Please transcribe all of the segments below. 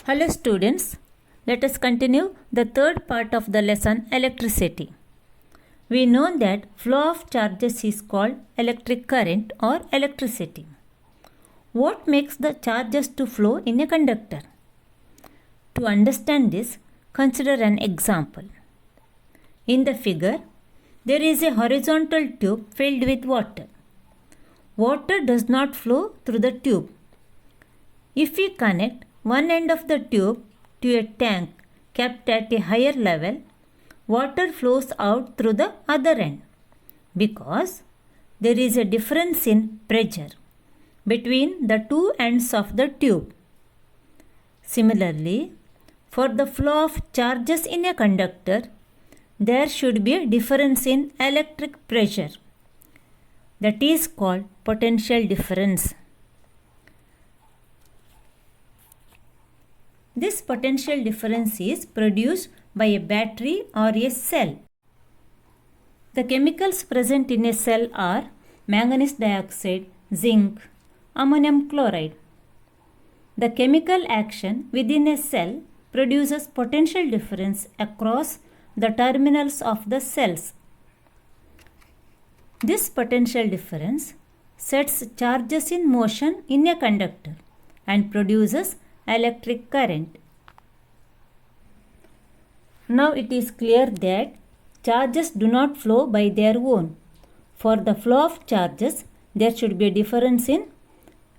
Hello students, let us continue the third part of the lesson electricity. We know that flow of charges is called electric current or electricity. What makes the charges to flow in a conductor? To understand this, consider an example. In the figure, there is a horizontal tube filled with water. Water does not flow through the tube. If we connect one end of the tube to a tank kept at a higher level, water flows out through the other end because there is a difference in pressure between the two ends of the tube. Similarly, for the flow of charges in a conductor, there should be a difference in electric pressure. That is called potential difference. This potential difference is produced by a battery or a cell. The chemicals present in a cell are manganese dioxide, zinc, ammonium chloride. The chemical action within a cell produces potential difference across the terminals of the cells. This potential difference sets charges in motion in a conductor and produces electric current. Now it is clear that charges do not flow by their own. For the flow of charges, there should be a difference in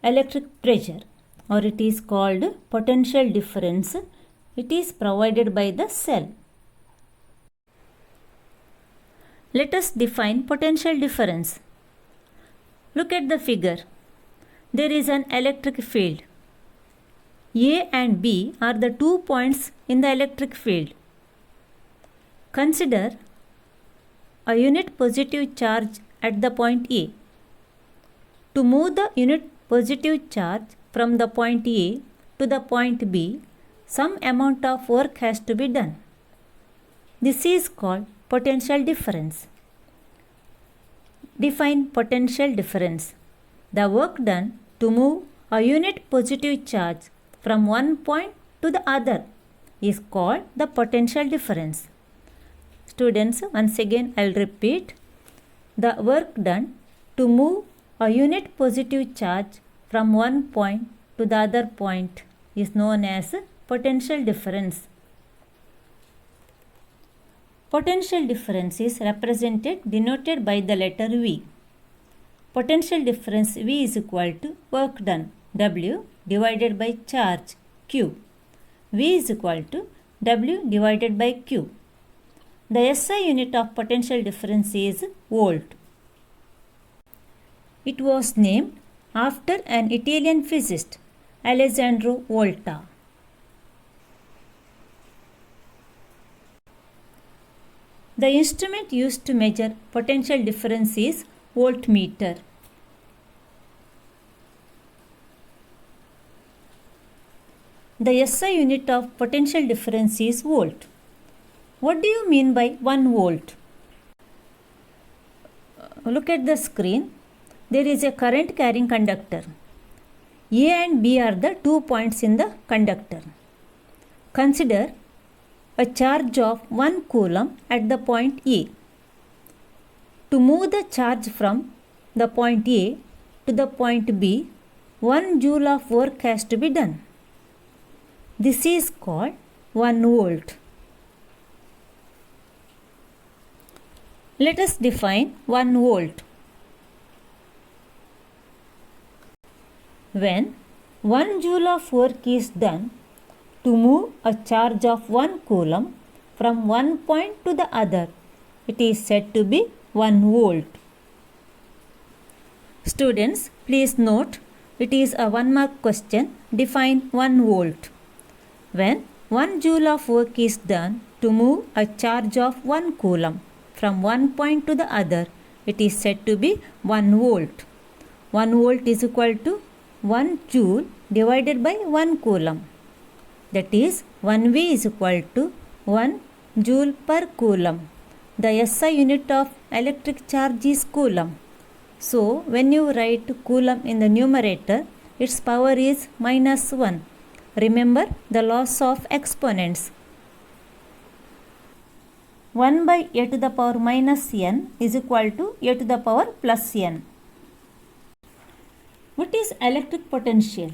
electric pressure, or it is called potential difference. It is provided by the cell. Let us define potential difference. Look at the figure. There is an electric field. A and B are the 2 points in the electric field. Consider a unit positive charge at the point A. To move the unit positive charge from the point A to the point B, some amount of work has to be done. This is called potential difference. Define potential difference. The work done to move a unit positive charge from one point to the other is called the potential difference. Students, once again I will repeat. The work done to move a unit positive charge from one point to the other point is known as potential difference. Potential difference is denoted by the letter V. Potential difference V is equal to work done W divided by charge Q. V is equal to W divided by Q. The SI unit of potential difference is volt. It was named after an Italian physicist, Alessandro Volta. The instrument used to measure potential difference is voltmeter. The SI unit of potential difference is volt. What do you mean by 1 volt? Look at the screen. There is a current carrying conductor. A and B are the 2 points in the conductor. Consider a charge of 1 coulomb at the point A. To move the charge from the point A to the point B, 1 joule of work has to be done. This is called 1 volt. Let us define 1 volt. When 1 joule of work is done to move a charge of 1 coulomb from one point to the other, it is said to be 1 volt. Students, please note, it is a 1-mark question. Define 1 volt. When 1 joule of work is done to move a charge of 1 coulomb from one point to the other, it is said to be 1 volt. 1 volt is equal to 1 joule divided by 1 coulomb. That is 1V is equal to 1 joule per coulomb. The SI unit of electric charge is coulomb. So when you write coulomb in the numerator, its power is -1. Remember the laws of exponents. 1 by a to the power minus n is equal to a to the power plus n. What is electric potential?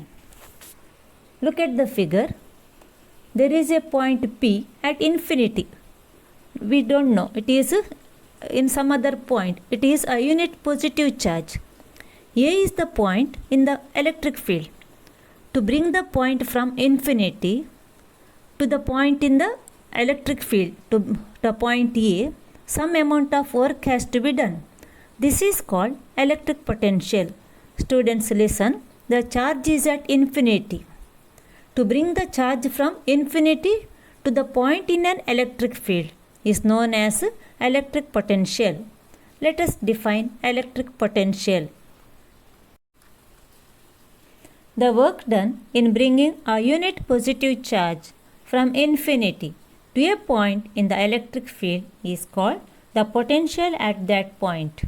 Look at the figure. There is a point P at infinity. We don't know. It is in some other point. It is a unit positive charge. A is the point in the electric field. To bring the point from infinity to the point in the electric field, to the point A, some amount of work has to be done. This is called electric potential. Students, listen. The charge is at infinity. To bring the charge from infinity to the point in an electric field is known as electric potential. Let us define electric potential. The work done in bringing a unit positive charge from infinity to a point in the electric field is called the potential at that point.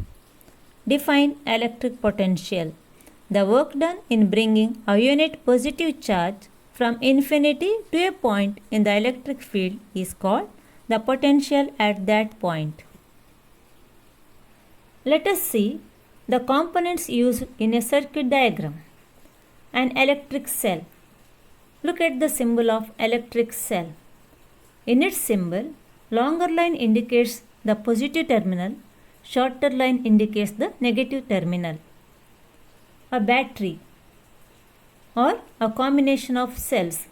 Define electric potential. The work done in bringing a unit positive charge from infinity to a point in the electric field is called the potential at that point. Let us see the components used in a circuit diagram. An electric cell. Look at the symbol of electric cell. In its symbol, longer line indicates the positive terminal, shorter line indicates the negative terminal. A battery or a combination of cells.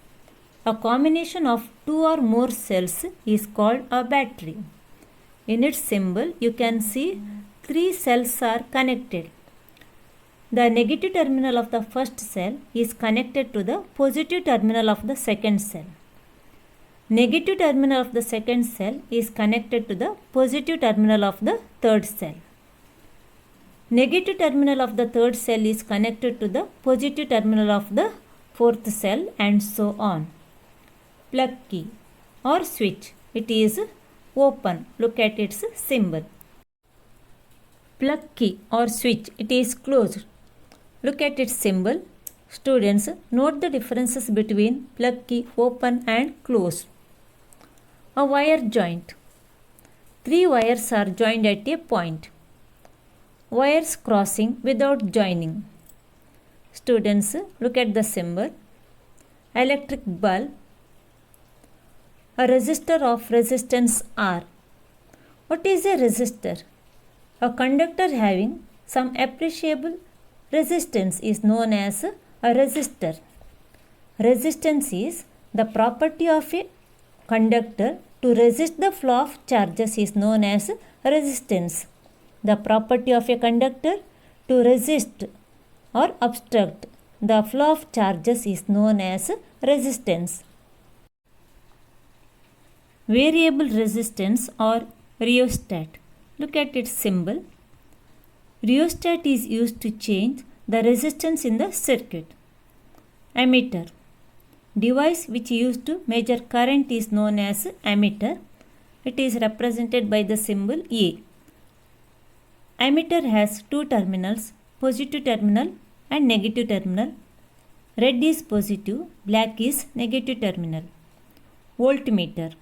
A combination of two or more cells is called a battery. In its symbol, you can see three cells are connected. The negative terminal of the first cell is connected to the positive terminal of the second cell. Negative terminal of the second cell is connected to the positive terminal of the third cell. Negative terminal of the third cell is connected to the positive terminal of the fourth cell, and so on. Plug key or switch. It is open. Look at its symbol. Plug key or switch. It is closed. Look at its symbol. Students, note the differences between plug key open and closed. A wire joint. Three wires are joined at a point. Wires crossing without joining. Students, look at the symbol. Electric bulb. A resistor of resistance R. What is a resistor? A conductor having some appreciable resistance is known as a resistor. Resistance is the property of a conductor to resist the flow of charges is known as resistance. The property of a conductor to resist or obstruct the flow of charges is known as resistance. Variable resistance or rheostat. Look at its symbol. Rheostat is used to change the resistance in the circuit. Ammeter. Device which used to measure current is known as ammeter. It is represented by the symbol A. Ammeter has two terminals, positive terminal and negative terminal. Red is positive, black is negative terminal. Voltmeter.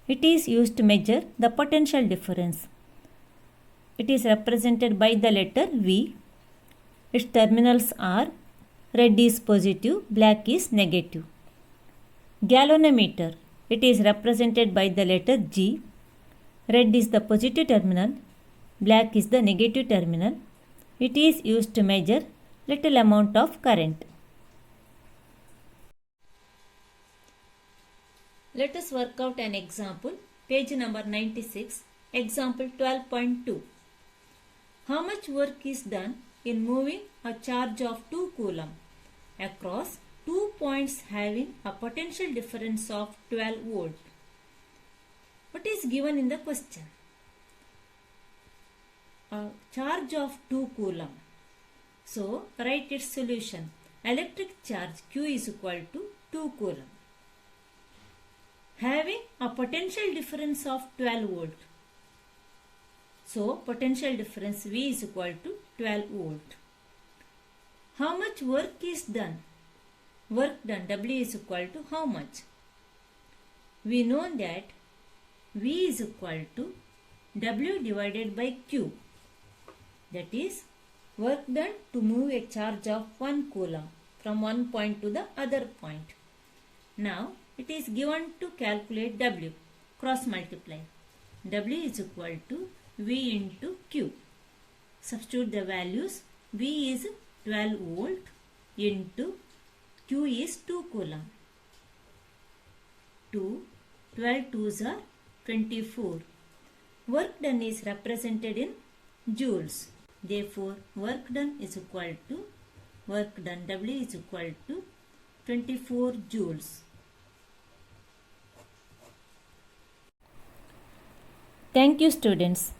It is used to measure the potential difference. It is represented by the letter V. Its terminals are red is positive, black is negative. Galvanometer. It is represented by the letter G. Red is the positive terminal, black is the negative terminal. It is used to measure little amount of current. Let us work out an example. Page number 96, example 12.2. How much work is done in moving a charge of 2 coulomb across 2 points having a potential difference of 12 volt? What is given in the question? A charge of 2 coulomb. So, write its solution. Electric charge Q is equal to 2 coulomb. Having a potential difference of 12 volt. So, potential difference V is equal to 12 volt. How much work is done? work done W is equal to how much? We know that V is equal to W divided by Q. That is work done to move a charge of 1 coulomb from one point to the other point. Now it is given to calculate W. Cross multiply. W is equal to V into Q. Substitute the values. V is 12 volt into Q is 2 coulomb. 2, 12 2s are 24. Work done is represented in joules. Therefore, work done is equal to work done W is equal to 24 joules. Thank you, students.